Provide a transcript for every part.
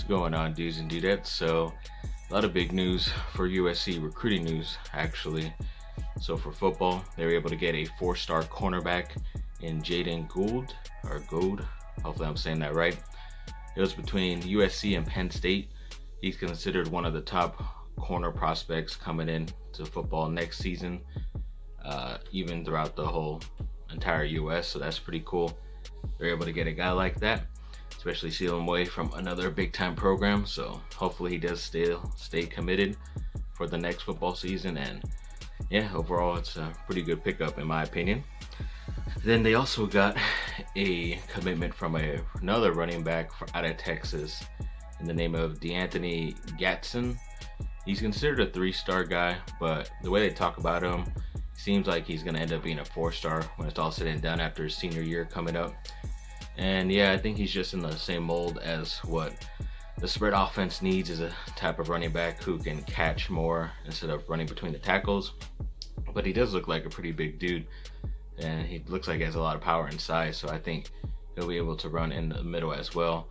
What's going on, dudes and dudettes? So, a lot of big news for USC, recruiting news actually. So for football, they were able to get a 4-star cornerback in Jaeden Gould, or Gould, hopefully I'm saying that right. It was between USC and Penn State. He's considered one of the top corner prospects coming in to football next season, even throughout the whole entire US, so that's pretty cool. They're able to get a guy like that, especially seal him away from another big time program. So hopefully he does stay committed for the next football season. And yeah, overall it's a pretty good pickup in my opinion. Then they also got a commitment from another running back out of Texas in the name of DeAnthony Gatson. He's considered a 3-star guy, but the way they talk about him, seems like he's going to end up being a 4-star when it's all said and done after his senior year coming up. And yeah, I think he's just in the same mold as what the spread offense needs, is a type of running back who can catch more instead of running between the tackles. But he does look like a pretty big dude, and he looks like he has a lot of power and size, so I think he'll be able to run in the middle as well.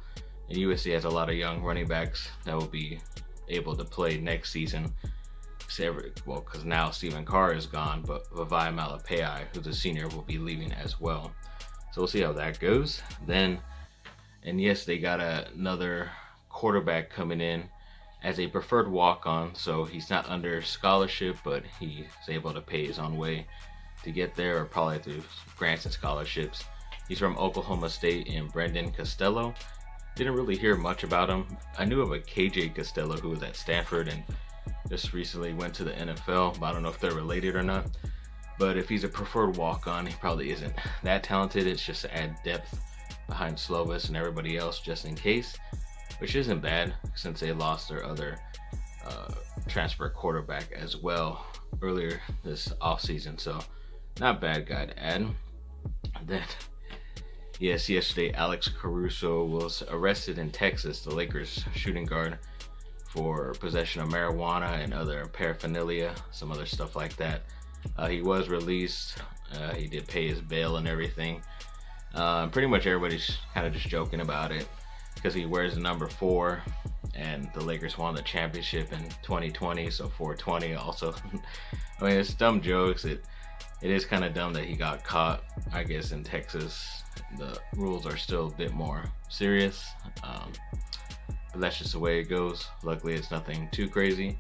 And USC has a lot of young running backs that will be able to play next season. Well, because now Stephen Carr is gone, but Vavai Malapai, who's a senior, will be leaving as well. So we'll see how that goes. Then, and yes, they got another quarterback coming in as a preferred walk-on, so he's not under scholarship, but he's able to pay his own way to get there, or probably through grants and scholarships. He's from Oklahoma State, and Brendan Costello. Didn't really hear much about him. I knew of a KJ Costello who was at Stanford and just recently went to the NFL, but I don't know if they're related or not. But if he's a preferred walk-on, he probably isn't that talented. It's just to add depth behind Slovis and everybody else just in case, which isn't bad since they lost their other transfer quarterback as well earlier this offseason. So not bad guy to add. Then, yes, yesterday Alex Caruso was arrested in Texas, the Lakers shooting guard, for possession of marijuana and other paraphernalia, some other stuff like that. He was released. He did pay his bail and everything. Pretty much everybody's kind of just joking about it because he wears the number 4, and the Lakers won the championship in 2020, so 420 also. I mean, it's dumb jokes. It is kind of dumb that he got caught. I guess in Texas the rules are still a bit more serious, but that's just the way it goes. Luckily it's nothing too crazy,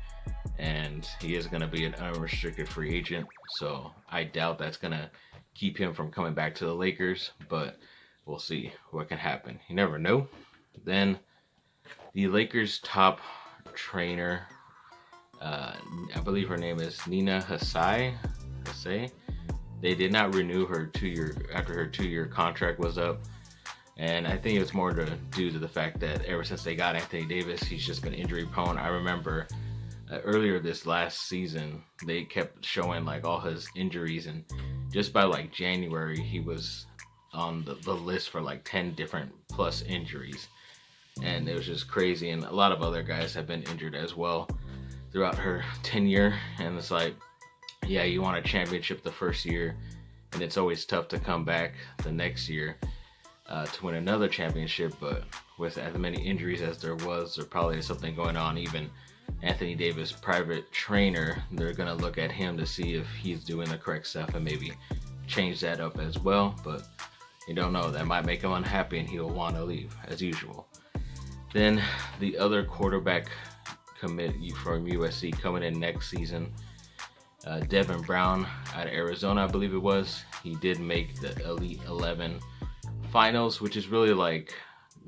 and he is going to be an unrestricted free agent, so I doubt that's going to keep him from coming back to the Lakers, but we'll see what can happen. You never know. Then the Lakers top trainer, I believe her name is Nina Hasai. They did not renew her 2-year after her 2-year contract was up. And I think it's more due to the fact that ever since they got Anthony Davis, he's just been injury prone. I remember earlier this last season, they kept showing like all his injuries, and just by like January, he was on the list for like 10 different plus injuries. And it was just crazy. And a lot of other guys have been injured as well throughout her tenure. And it's like, yeah, you won a championship the first year, and it's always tough to come back the next year to win another championship. But with as many injuries as there probably is something going on. Even Anthony Davis' private trainer, they're gonna look at him to see if he's doing the correct stuff and maybe change that up as well. But you don't know, that might make him unhappy and he'll want to leave as usual. Then the other quarterback commit from USC coming in next season, Devin Brown out of Arizona, I believe it was. He did make the Elite 11 finals, which is really like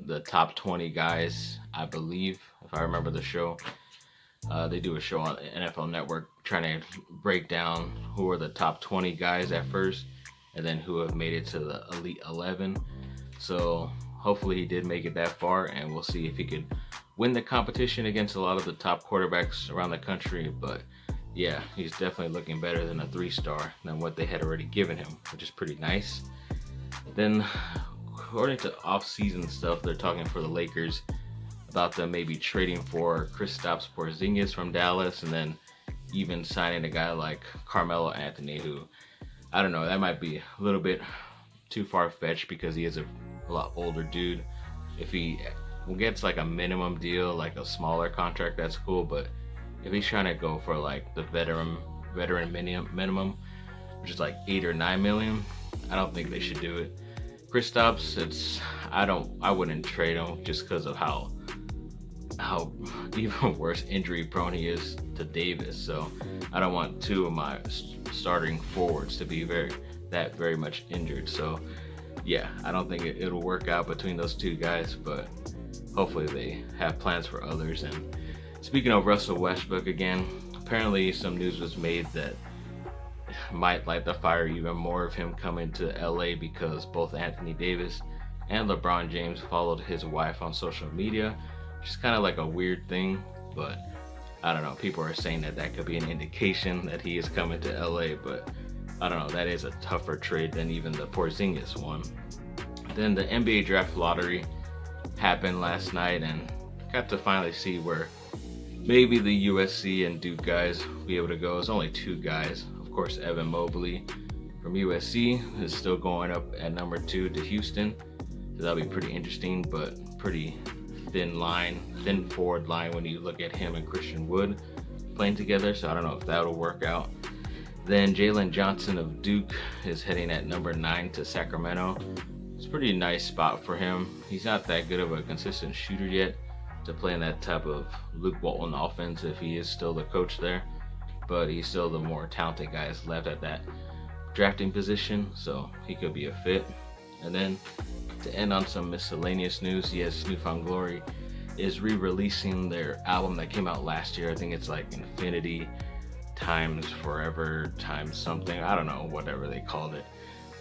the top 20 guys, I believe, if I remember the show. They do a show on NFL Network trying to break down who are the top 20 guys at first, and then who have made it to the Elite 11. So hopefully he did make it that far, and we'll see if he could win the competition against a lot of the top quarterbacks around the country. But yeah, he's definitely looking better than a 3-star than what they had already given him, which is pretty nice. Then, according to off-season stuff, they're talking for the Lakers about them maybe trading for Kristaps Porzingis from Dallas, and then even signing a guy like Carmelo Anthony, who, I don't know, that might be a little bit too far-fetched because he is a lot older dude. If he gets like a minimum deal, like a smaller contract, that's cool. But if he's trying to go for like the veteran minimum, which is like 8 or 9 million, I don't think they should do it. Kristaps, I wouldn't trade him just because of how even worse injury prone he is to Davis. So I don't want two of my starting forwards to be very much injured. So yeah, I don't think it'll work out between those two guys, but hopefully they have plans for others. And speaking of Russell Westbrook again, apparently some news was made that might light the fire even more of him coming to LA, because both Anthony Davis and LeBron James followed his wife on social media, which is kind of like a weird thing, but I don't know. People are saying that could be an indication that he is coming to LA, but I don't know. That is a tougher trade than even the Porzingis one. Then the NBA draft lottery happened last night, and got to finally see where maybe the USC and Duke guys will be able to go. It's only 2 guys. Of course, Evan Mobley from USC is still going up at number 2 to Houston. So that'll be pretty interesting, but pretty thin forward line when you look at him and Christian Wood playing together. So I don't know if that'll work out. Then Jalen Johnson of Duke is heading at number 9 to Sacramento. It's a pretty nice spot for him. He's not that good of a consistent shooter yet to play in that type of Luke Walton offense if he is still the coach there, but he's still the more talented guys left at that drafting position, so he could be a fit. And then to end on some miscellaneous news, yes, New Found Glory is re-releasing their album that came out last year. I think it's like Infinity times Forever times something, I don't know, whatever they called it,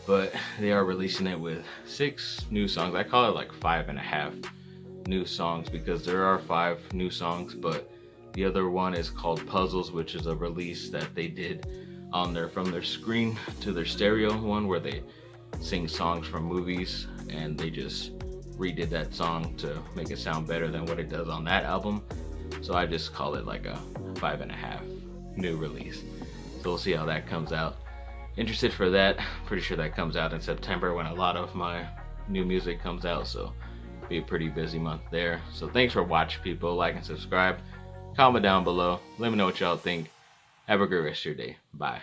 but they are releasing it with 6 new songs. I call it like 5.5 new songs because there are 5 new songs, but the other one is called Puzzles, which is a release that they did on from their screen to their stereo one, where they sing songs from movies, and they just redid that song to make it sound better than what it does on that album. So I just call it like a 5.5 new release. So we'll see how that comes out. Interested for that. Pretty sure that comes out in September when a lot of my new music comes out, so be a pretty busy month there. So thanks for watching, people. Like and subscribe. Comment down below. Let me know what y'all think. Have a great rest of your day. Bye.